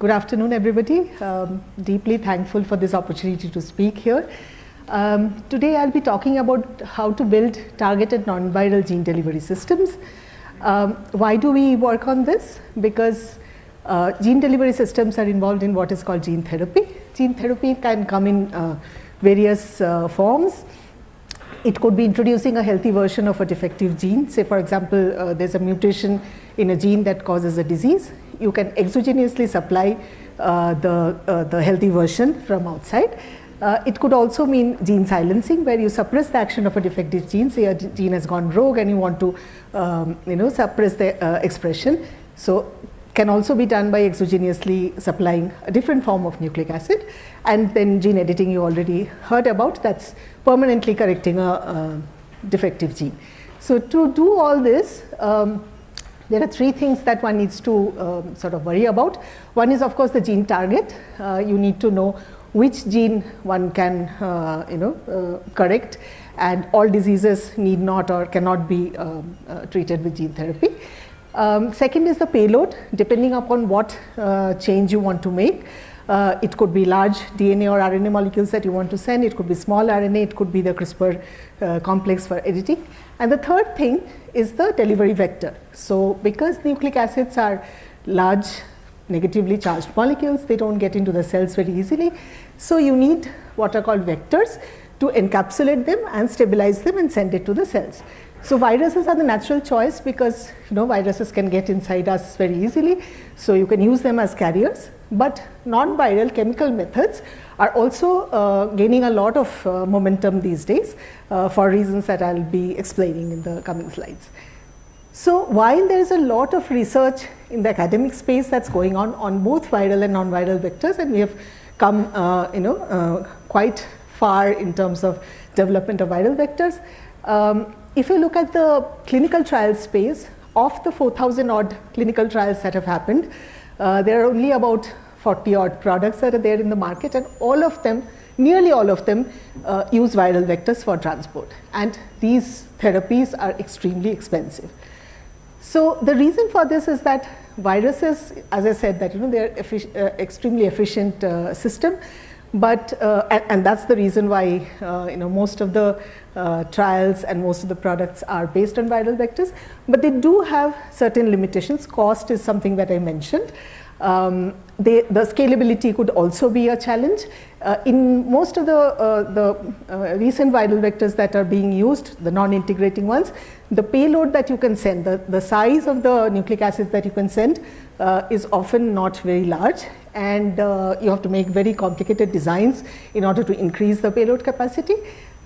Good afternoon, everybody. Deeply thankful for this opportunity to speak here. Today I'll be talking about how to build targeted non-viral gene delivery systems. Why do we work on this? Because gene delivery systems are involved in what is called gene therapy. Gene therapy can come in various forms. It could be introducing a healthy version of a defective gene. Say, for example, there's a mutation in a gene that causes a disease. You can exogenously supply the healthy version from outside. It could also mean gene silencing, where you suppress the action of a defective gene. Say a gene has gone rogue and you want to suppress the expression. So can also be done by exogenously supplying a different form of nucleic acid. And then gene editing you already heard about, that's permanently correcting a defective gene. So to do all this, there are three things that one needs to sort of worry about. One is, of course, the gene target. You need to know which gene one can correct, and all diseases need not or cannot be treated with gene therapy. Second is the payload. Depending upon what change you want to make, it could be large DNA or RNA molecules that you want to send, it could be small RNA, it could be the CRISPR complex for editing. And the third thing is the delivery vector. So because nucleic acids are large negatively charged molecules, they don't get into the cells very easily. So you need what are called vectors to encapsulate them and stabilize them and send it to the cells. So viruses are the natural choice because viruses can get inside us very easily. So you can use them as carriers. But non-viral chemical methods are also gaining a lot of momentum these days for reasons that I'll be explaining in the coming slides. So while there is a lot of research in the academic space that's going on both viral and non-viral vectors, and we have come quite far in terms of development of viral vectors. If you look at the clinical trial space, of the 4,000 odd clinical trials that have happened, there are only about 40 odd products that are there in the market, and all of them, nearly all of them, use viral vectors for transport. And these therapies are extremely expensive. So the reason for this is that viruses, as I said, that they're extremely efficient system. But and that's the reason why most of the trials and most of the products are based on viral vectors. But they do have certain limitations. Cost is something that I mentioned. The scalability could also be a challenge. In most of the recent viral vectors that are being used, the non-integrating ones, the payload that you can send, the size of the nucleic acids that you can send is often not very large, and you have to make very complicated designs in order to increase the payload capacity,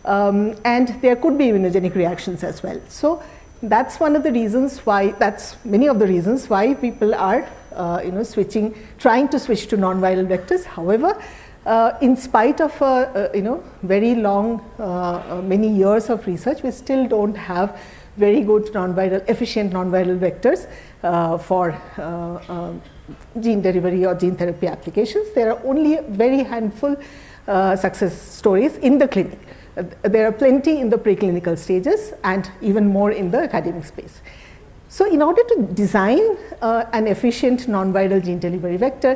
and there could be immunogenic reactions as well. So that's one of the reasons why, that's many of the reasons why people are trying to switch to non-viral vectors. However, in spite of very long, many years of research, we still don't have very good efficient non-viral vectors for gene delivery or gene therapy applications. There are only a very handful success stories in the clinic. There are plenty in the preclinical stages and even more in the academic space. So in order to design an efficient non-viral gene delivery vector,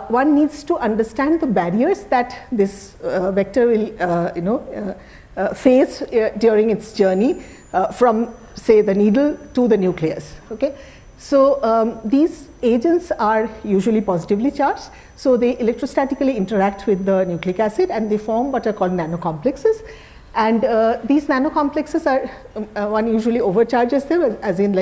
one needs to understand the barriers that this vector will face during its journey from, say, the needle to the nucleus. Okay? So these agents are usually positively charged. So they electrostatically interact with the nucleic acid and they form what are called nanocomplexes. And these nanocomplexes are, one usually overcharges them, as in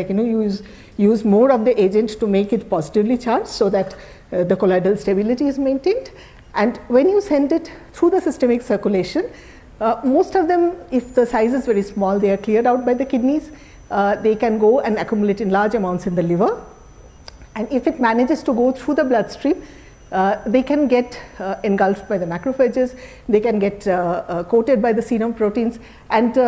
use more of the agent to make it positively charged so that the colloidal stability is maintained. And when you send it through the systemic circulation, most of them, if the size is very small, they are cleared out by the kidneys. They can go and accumulate in large amounts in the liver. And if it manages to go through the bloodstream, they can get engulfed by the macrophages, they can get coated by the serum proteins, and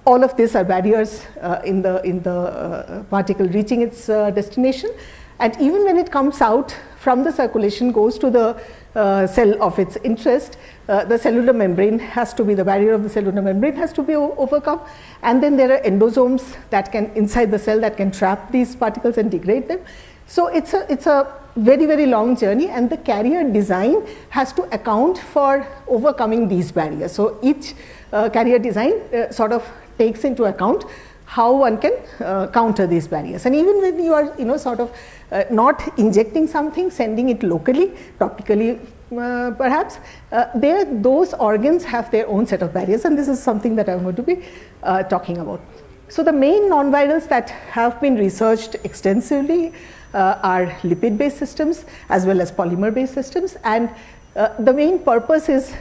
all of these are barriers in the particle reaching its destination. And even when it comes out from the circulation, goes to the cell of its interest, the cellular membrane has to be, the barrier of the cellular membrane has to be overcome, and then there are endosomes that can, inside the cell, that can trap these particles and degrade them. So it's a very long journey, and the carrier design has to account for overcoming these barriers. So each carrier design sort of takes into account how one can counter these barriers. And even when you are sort of not injecting something, sending it locally, topically perhaps, those organs have their own set of barriers, and this is something that I am going to be talking about. So the main non-virals that have been researched extensively are lipid-based systems as well as polymer-based systems, and the main purpose is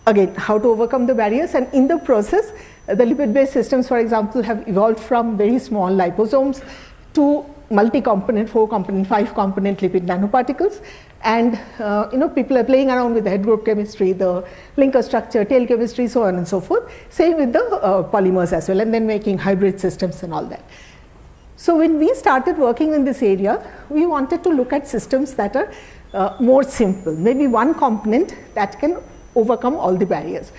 again how to overcome the barriers. And in the process, the lipid-based systems, for example, have evolved from very small liposomes to multi-component, 4-component, 5-component lipid nanoparticles. And people are playing around with the head group chemistry, the linker structure, tail chemistry, so on and so forth. Same with the polymers as well, and then making hybrid systems and all that. So when we started working in this area, we wanted to look at systems that are more simple, maybe one component that can overcome all the barriers.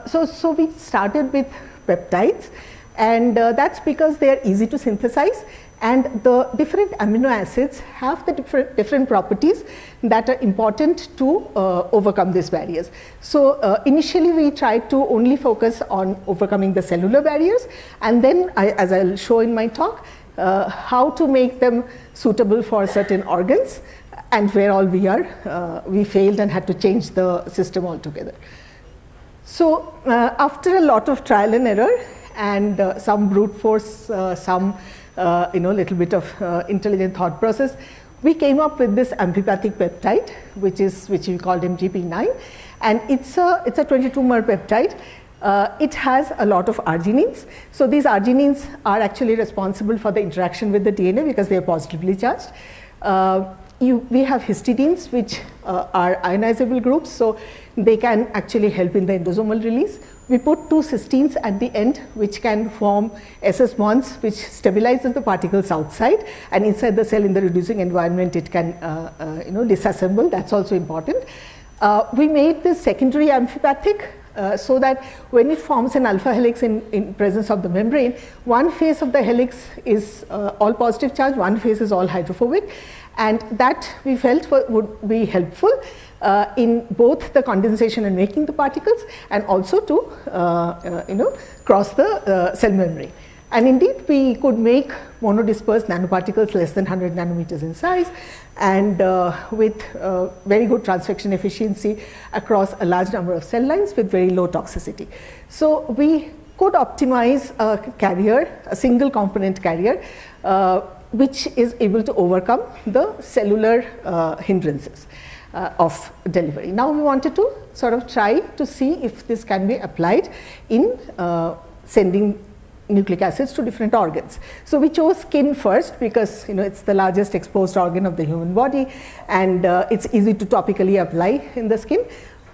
So we started with peptides, and that's because they are easy to synthesize, and the different amino acids have the different properties that are important to overcome these barriers. So initially we tried to only focus on overcoming the cellular barriers, and then as I'll show in my talk, how to make them suitable for certain organs, and where all we failed and had to change the system altogether. So after a lot of trial and error and some brute force, some little bit of intelligent thought process, we came up with this amphipathic peptide, which we called MGP9, and it's a 22-mer peptide. It has a lot of arginines. So these arginines are actually responsible for the interaction with the DNA because they are positively charged. We have histidines, which are ionizable groups, so they can actually help in the endosomal release. We put 2 cysteines at the end, which can form SS bonds, which stabilizes the particles outside, and inside the cell in the reducing environment it can disassemble. That's also important. We made this secondary amphipathic so that when it forms an alpha helix in presence of the membrane, one face of the helix is all positive charge, one face is all hydrophobic, and that we felt would be helpful in both the condensation and making the particles, and also to cross the cell membrane. And indeed we could make monodispersed nanoparticles less than 100 nanometers in size, and with very good transfection efficiency across a large number of cell lines with very low toxicity. So we could optimize a carrier, a single component carrier, which is able to overcome the cellular hindrances of delivery. Now we wanted to sort of try to see if this can be applied in sending nucleic acids to different organs. So we chose skin first because it's the largest exposed organ of the human body, and it's easy to topically apply in the skin.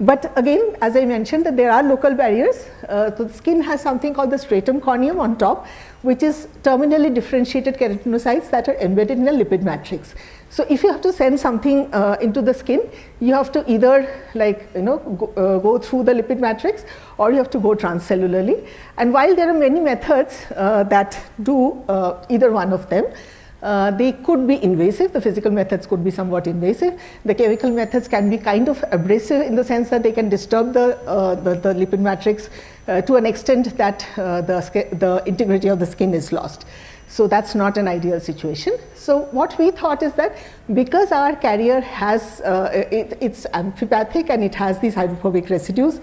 But again, as I mentioned, that there are local barriers. The skin has something called the stratum corneum on top, which is terminally differentiated keratinocytes that are embedded in a lipid matrix. So if you have to send something into the skin, you have to either go through the lipid matrix, or you have to go transcellularly. And while there are many methods that do either one of them, they could be invasive. The physical methods could be somewhat invasive. The chemical methods can be kind of abrasive in the sense that they can disturb the lipid matrix to an extent that the integrity of the skin is lost. So that's not an ideal situation. So what we thought is that because our carrier has it's amphipathic and it has these hydrophobic residues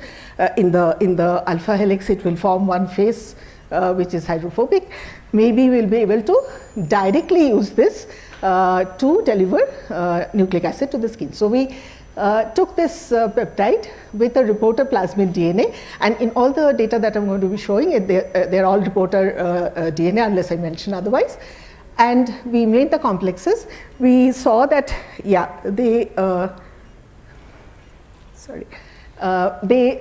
in the alpha helix, it will form one face which is hydrophobic. Maybe we'll be able to directly use this to deliver nucleic acid to the skin. So we took this peptide with a reporter plasmid DNA, and in all the data that I'm going to be showing, they're all reporter DNA unless I mention otherwise. And we made the complexes. We saw that, they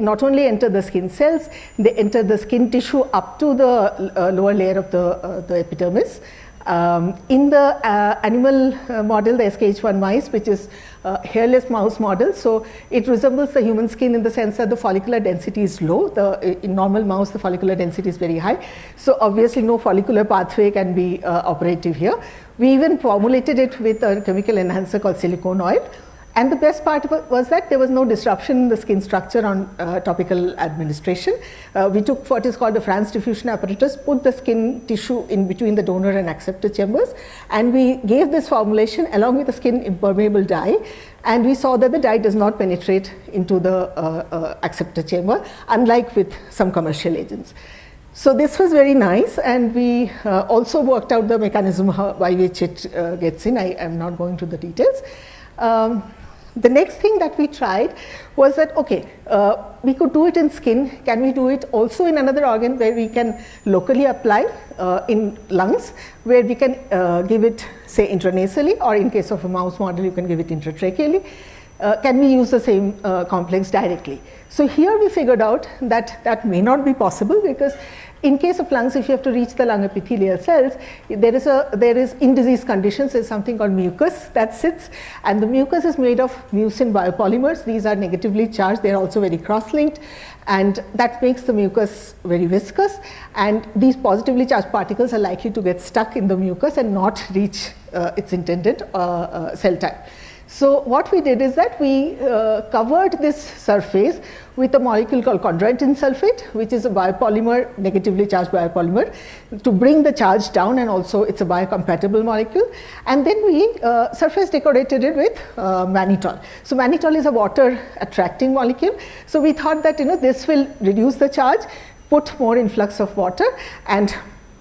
not only enter the skin cells, they enter the skin tissue up to the lower layer of the epidermis. In the animal model, the SKH1 mice, which is a hairless mouse model, so it resembles the human skin in the sense that the follicular density is low. In normal mouse, the follicular density is very high. So obviously no follicular pathway can be operative here. We even formulated it with a chemical enhancer called silicone oil. And the best part was that there was no disruption in the skin structure on topical administration. We took what is called the France diffusion apparatus, put the skin tissue in between the donor and acceptor chambers, and we gave this formulation along with the skin impermeable dye, and we saw that the dye does not penetrate into the acceptor chamber, unlike with some commercial agents. So this was very nice, and we also worked out the mechanism by which it gets in. I am not going to the details. The next thing that we tried was that, okay, we could do it in skin. Can we do it also in another organ where we can locally apply in lungs, where we can give it, say, intranasally, or in case of a mouse model, you can give it intratracheally. Can we use the same complex directly? So here we figured out that that may not be possible, because in case of lungs, if you have to reach the lung epithelial cells, there is in disease conditions, there is something called mucus that sits, and the mucus is made of mucin biopolymers. These are negatively charged. They are also very cross-linked, and that makes the mucus very viscous, and these positively charged particles are likely to get stuck in the mucus and not reach its intended cell type. So what we did is that we covered this surface with a molecule called chondroitin sulfate, which is a biopolymer, negatively charged biopolymer, to bring the charge down, and also it's a biocompatible molecule. And then we surface decorated it with mannitol. So mannitol is a water attracting molecule. So we thought that this will reduce the charge, put more influx of water, and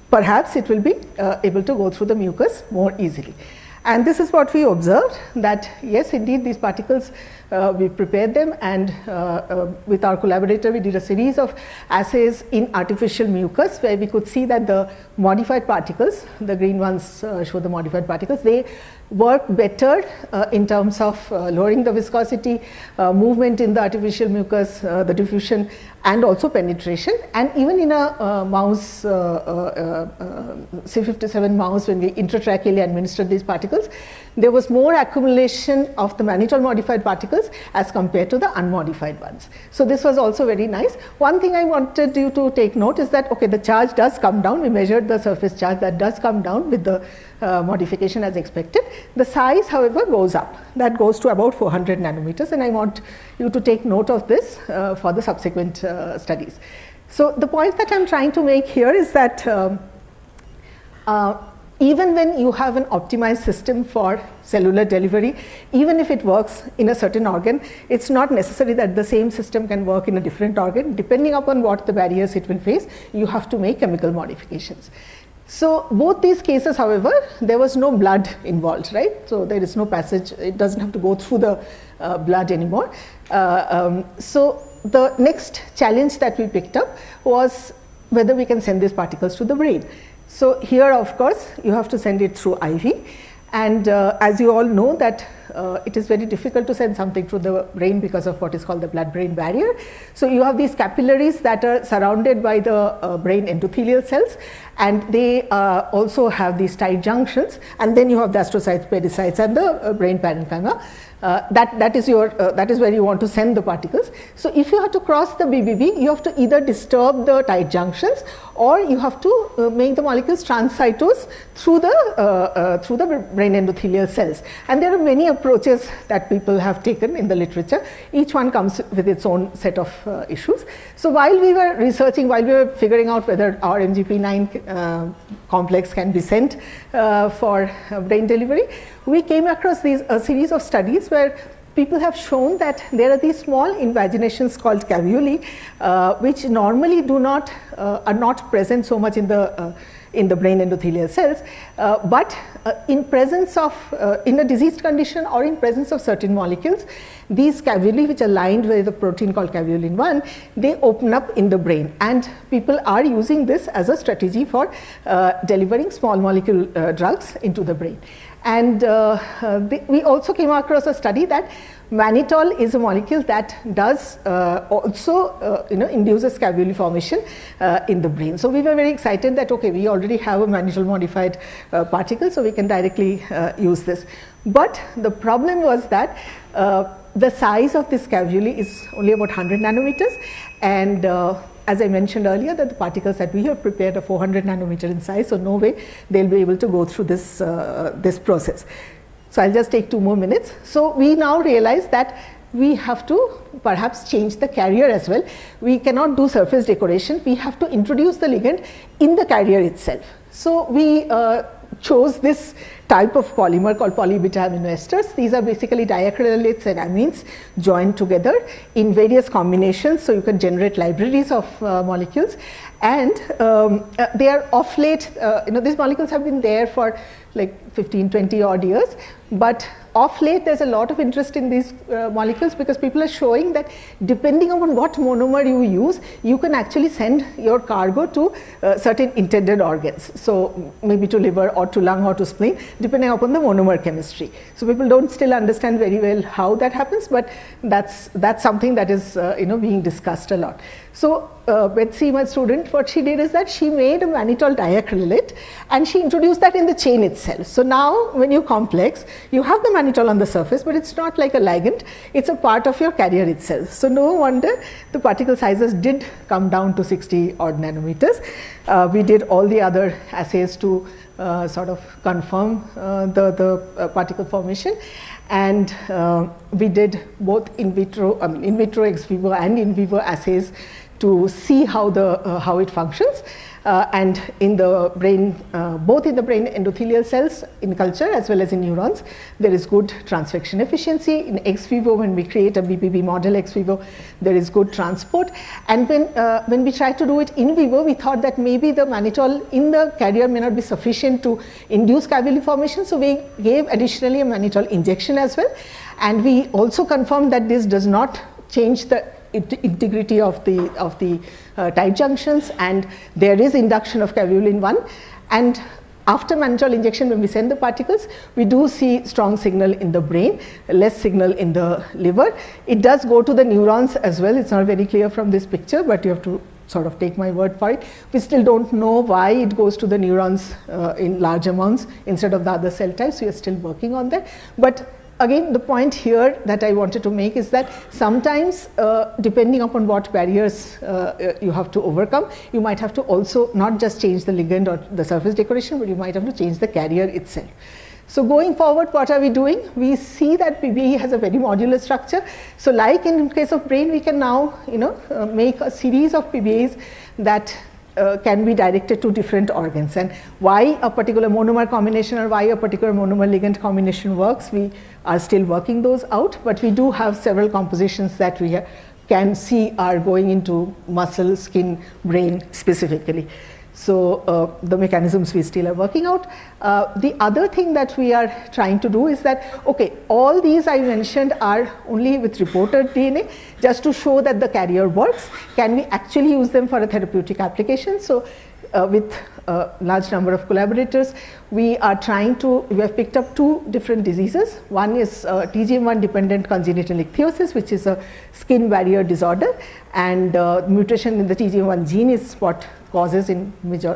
perhaps it will be able to go through the mucus more easily. And this is what we observed, that yes, indeed, these particles, we prepared them, and with our collaborator we did a series of assays in artificial mucus, where we could see that the modified particles, the green ones show the modified particles, they work better in terms of lowering the viscosity, movement in the artificial mucus, the diffusion, and also penetration. And even in a mouse, C57 mouse, when we intratracheally administered these particles, there was more accumulation of the mannitol modified particles as compared to the unmodified ones. So this was also very nice. One thing I wanted you to take note is that, okay, the charge does come down. We measured the surface charge, that does come down with the modification as expected. The size, however, goes up. That goes to about 400 nanometers, and I want you to take note of this for the subsequent studies. So the point that I'm trying to make here is that even when you have an optimized system for cellular delivery, even if it works in a certain organ, it's not necessary that the same system can work in a different organ. Depending upon what the barriers it will face, you have to make chemical modifications. So both these cases, however, there was no blood involved, right? So there is no passage, it doesn't have to go through the blood anymore. So the next challenge that we picked up was whether we can send these particles to the brain. So here, of course, you have to send it through IV, and as you all know that it is very difficult to send something through the brain because of what is called the blood-brain barrier. So you have these capillaries that are surrounded by the brain endothelial cells, and they also have these tight junctions, and then you have the astrocytes, pericytes, and the brain parenchyma. That is where you want to send the particles. So if you have to cross the BBB, you have to either disturb the tight junctions, or you have to make the molecules transcytose through the brain endothelial cells. And there are many approaches that people have taken in the literature. Each one comes with its own set of issues. So while we were researching, while we were figuring out whether our MGP9 complex can be sent for brain delivery, we came across a series of studies where people have shown that there are these small invaginations called cavuli, which normally are not present so much in the brain endothelial cells, but in presence of in a diseased condition or in presence of certain molecules, these cavuli, which are lined with a protein called cavulin 1, they open up in the brain, and people are using this as a strategy for delivering small molecule drugs into the brain. And we also came across a study that mannitol is a molecule that does also induces scavuli formation in the brain. So we were very excited that okay, we already have a mannitol modified particle, so we can directly use this. But the problem was that the size of this scavuli is only about 100 nanometers, and as I mentioned earlier, that the particles that we have prepared are 400 nanometer in size, so no way they'll be able to go through this this process. So I'll just take 2 more minutes. So we now realize that we have to perhaps change the carrier as well. We cannot do surface decoration. We have to introduce the ligand in the carrier itself. So we chose this type of polymer called polybeta aminoesters. These are basically diacrylates and amines joined together in various combinations, so you can generate libraries of molecules. And they are of late, these molecules have been there for like 15-20 odd years, but of late there's a lot of interest in these molecules because people are showing that depending on what monomer you use, you can actually send your cargo to certain intended organs. So maybe to liver or to lung or to spleen, depending upon the monomer chemistry. So people don't still understand very well how that happens, but that's something that is being discussed a lot. So Betsy, my student, what she did is that she made a mannitol diacrylate and she introduced that in the chain itself. So now when you complex, you have the mannitol on the surface, but it's not like a ligand, it's a part of your carrier itself. So no wonder the particle sizes did come down to 60 odd nanometers. We did all the other assays to sort of confirm the particle formation, and we did both in vitro, ex vivo and in vivo assays to see how it functions, and in the brain, both in the brain endothelial cells in culture as well as in neurons, there is good transfection efficiency. In ex vivo, when we create a BBB model ex vivo, there is good transport. And when we tried to do it in vivo, we thought that maybe the mannitol in the carrier may not be sufficient to induce scavuli formation, so we gave additionally a mannitol injection as well. And we also confirmed that this does not change the integrity of the tight junctions, and there is induction of caveolin 1. And after mannitol injection, when we send the particles, we do see strong signal in the brain, less signal in the liver. It does go to the neurons as well. It's not very clear from this picture, but you have to sort of take my word for it. We still don't know why it goes to the neurons in large amounts instead of the other cell types. We are still working on that. But again, the point here that I wanted to make is that sometimes depending upon what barriers you have to overcome, you might have to also not just change the ligand or the surface decoration, but you might have to change the carrier itself. So going forward, what are we doing? We see that PBE has a very modular structure. So like in case of brain, we can now make a series of PBAs that can be directed to different organs, and why a particular monomer combination or why a particular monomer ligand combination works, we are still working those out, but we do have several compositions that we can see are going into muscle, skin, brain specifically. So the mechanisms we still are working out. The other thing that we are trying to do is that, okay, all these I mentioned are only with reported DNA, just to show that the carrier works. Can we actually use them for a therapeutic application? So with a large number of collaborators, we have picked up 2 different diseases. One is TGM1 dependent congenital ichthyosis, which is a skin barrier disorder, and mutation in the TGM1 gene is what causes in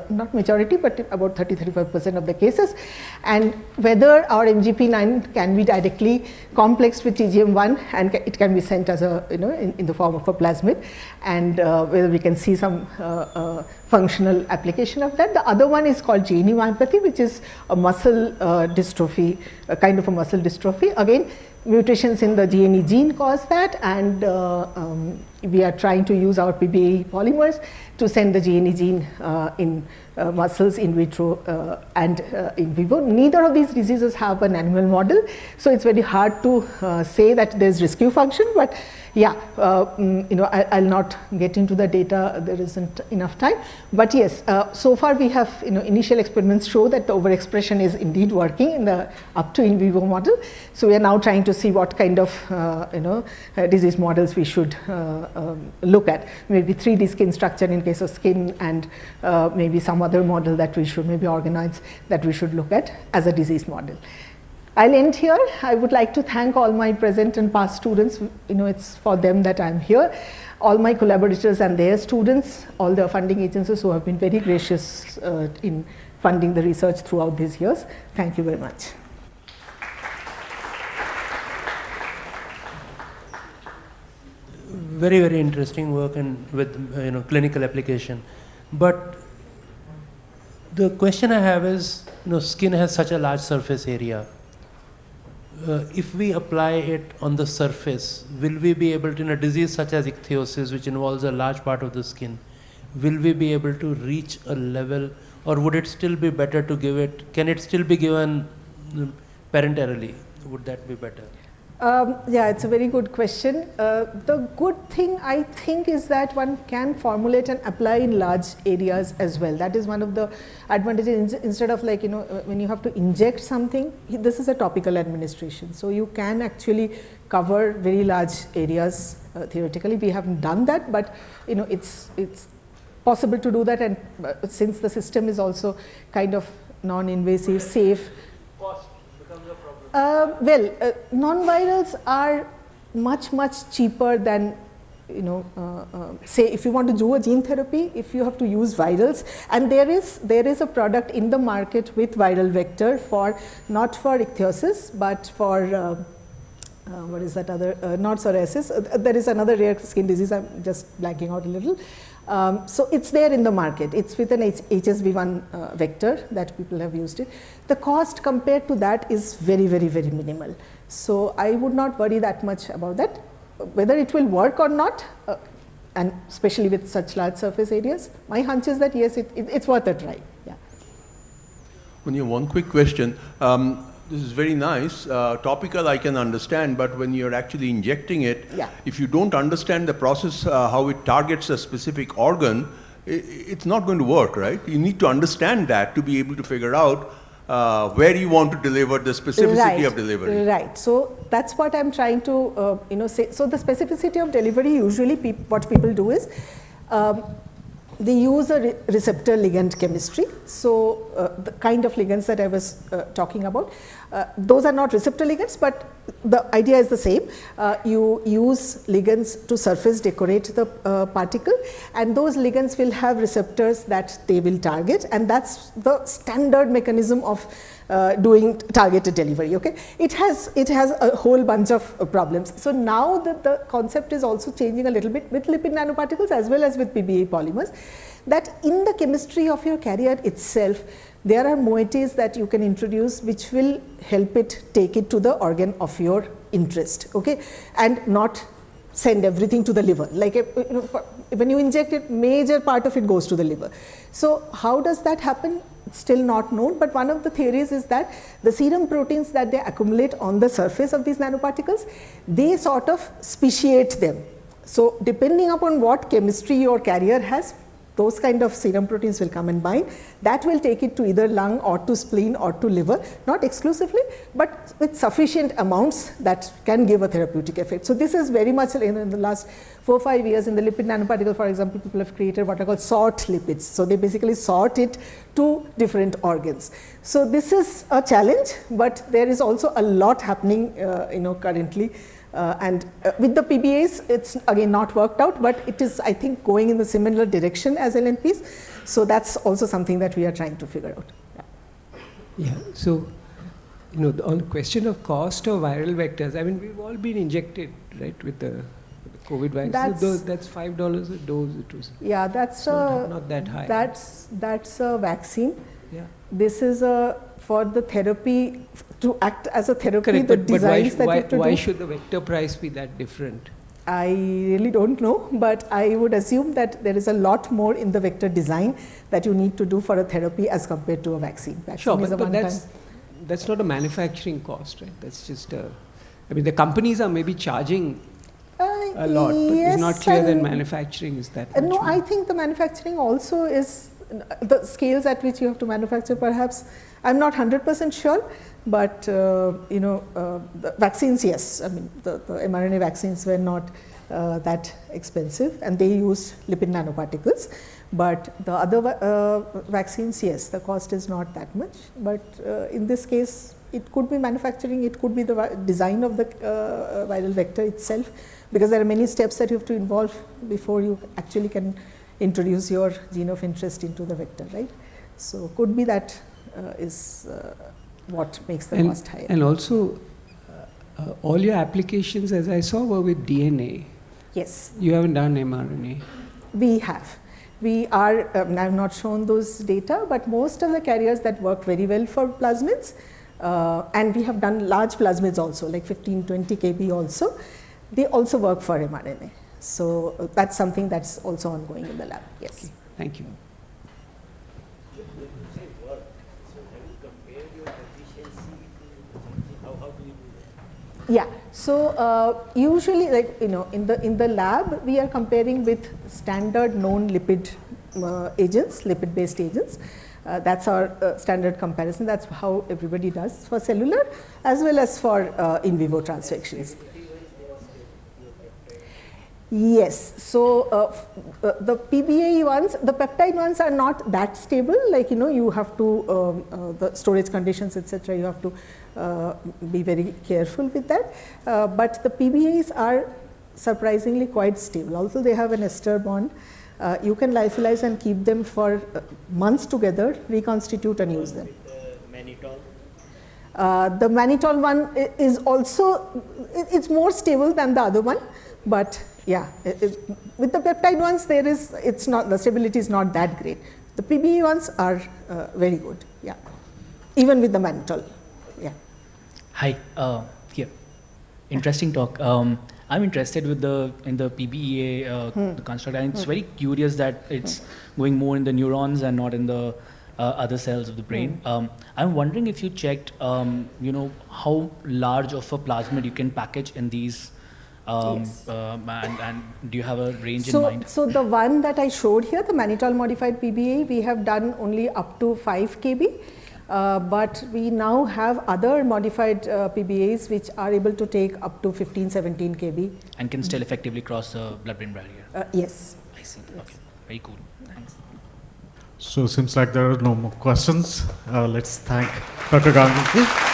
not majority, but about 30-35% of the cases. And whether our MGP9 can be directly complexed with TGM1 and it can be sent as a in the form of a plasmid, and whether we can see some functional application of that. The other one is called GNE myopathy, which is a muscle dystrophy, a kind of a muscle dystrophy. Again, mutations in the GNE gene cause that, and we are trying to use our PBA polymers to send the GNE gene in muscles in vitro and in vivo. Neither of these diseases have an animal model, so it's very hard to say that there's rescue function, but yeah, I'll not get into the data, there isn't enough time. But yes, so far we have, initial experiments show that the overexpression is indeed working in the up to in vivo model. So we are now trying to see what kind of, disease models we should look at. Maybe 3D skin structure in case of skin, and maybe some other model that we should maybe organize that we should look at as a disease model. I'll end here. I would like to thank all my present and past students. It's for them that I'm here. All my collaborators and their students, all the funding agencies who have been very gracious in funding the research throughout these years. Thank you very much. Very, very interesting work and with clinical application. But the question I have is, skin has such a large surface area. If we apply it on the surface, will we be able to, in a disease such as ichthyosis, which involves a large part of the skin, will we be able to reach a level, or would it still be better to give it, can it still be given parenterally? Would that be better? Yeah, it's a very good question. The good thing, I think, is that one can formulate and apply in large areas as well. That is one of the advantages. Instead of when you have to inject something, this is a topical administration. So you can actually cover very large areas theoretically. We haven't done that, but it's possible to do that. And since the system is also kind of non-invasive, safe. Non-virals are much cheaper than, say if you want to do a gene therapy, if you have to use virals, and there is a product in the market with viral vector for, not for ichthyosis, but for what is that other, not psoriasis, there is another rare skin disease, I'm just blanking out a little. So it's there in the market. It's with an HSV1 vector that people have used it. The cost compared to that is very minimal. So I would not worry that much about that. Whether it will work or not, and especially with such large surface areas, my hunch is that yes, it's worth a try. Yeah. Munia, one quick question. This is very nice. Topical I can understand, but when you're actually injecting it, yeah, if you don't understand the process, how it targets a specific organ, it's not going to work, right? You need to understand that to be able to figure out where you want to deliver, the specificity of delivery. Right. So that's what I'm trying to say. So the specificity of delivery, usually what people do is they use a receptor ligand chemistry. So the kind of ligands that I was talking about, those are not receptor ligands, but the idea is the same. You use ligands to surface decorate the particle, and those ligands will have receptors that they will target, and that's the standard mechanism of doing targeted delivery. Okay, it has a whole bunch of problems. So now the concept is also changing a little bit with lipid nanoparticles as well as with PBA polymers, that in the chemistry of your carrier itself, there are moieties that you can introduce which will help it take it to the organ of your interest, okay, and not send everything to the liver. Like when you inject it, major part of it goes to the liver. So how does that happen? It's still not known, but one of the theories is that the serum proteins that they accumulate on the surface of these nanoparticles, they sort of speciate them. So depending upon what chemistry your carrier has, those kind of serum proteins will come and bind. That will take it to either lung or to spleen or to liver, not exclusively, but with sufficient amounts that can give a therapeutic effect. So this is very much in the last 4 or 5 years in the lipid nanoparticle, for example, people have created what are called sort lipids. So they basically sort it to different organs. So this is a challenge, but there is also a lot happening currently. With the PBAs, it's again not worked out, but it is, I think, going in the similar direction as LNPs. So that's also something that we are trying to figure out. Yeah. So, on the question of cost of viral vectors, I mean, we've all been injected, right, with the COVID vaccine. That's $5 a dose. It was. Yeah, that's not that high. That's a vaccine. Yeah. This is for the therapy, to act as a therapy. Correct, the designs that you have to why do. should the vector price be that different? I really don't know, but I would assume that there is a lot more in the vector design that you need to do for a therapy as compared to a vaccine. Sure, but that's not a manufacturing cost, right? That's just I mean, the companies are maybe charging a lot, but it's not clear that manufacturing is that much. No, more. I think the manufacturing also is the scales at which you have to manufacture, perhaps. I'm not 100% sure, but the vaccines, yes. I mean, the mRNA vaccines were not that expensive, and they used lipid nanoparticles. But the other vaccines, yes, the cost is not that much. But in this case, it could be manufacturing, it could be the design of the viral vector itself, because there are many steps that you have to involve before you actually can introduce your gene of interest into the vector, right? So could be that is what makes the cost higher. And also, all your applications, as I saw, were with DNA. Yes. You haven't done mRNA. We have. We are, I've not shown those data, but most of the carriers that work very well for plasmids, and we have done large plasmids also, like 15, 20 kb also, they also work for mRNA. So that's something that's also ongoing in the lab, yes. Okay. Thank you. Yeah, so usually, like, you know, in the lab we are comparing with standard known lipid agents, lipid based agents. That's our standard comparison. That's how everybody does for cellular as well as for in vivo transfections. Yes, so the PBA ones, the peptide ones are not that stable, like, you know, you have to, the storage conditions, etc., you have to be very careful with that. But the PBAs are surprisingly quite stable. Also, they have an ester bond. You can lyophilize and keep them for months together, reconstitute and use them. The mannitol one is also, it's more stable than the other one, but yeah, with the peptide ones, there is, it's not, the stability is not that great. The PBE ones are very good, yeah, even with the mannitol, yeah. Hi, here, interesting talk. I'm interested with in the PBEA the construct, and it's very curious that it's going more in the neurons and not in the other cells of the brain. I'm wondering if you checked, you know, how large of a plasmid you can package in these. Yes. And do you have a range in mind? So the one that I showed here, the mannitol modified PBA, we have done only up to 5 kb, but we now have other modified PBAs which are able to take up to 15, 17 kb. And can still effectively cross the blood-brain barrier? Yes. I see, okay, very cool, thanks. So seems like there are no more questions. Let's thank Dr. Ganguli.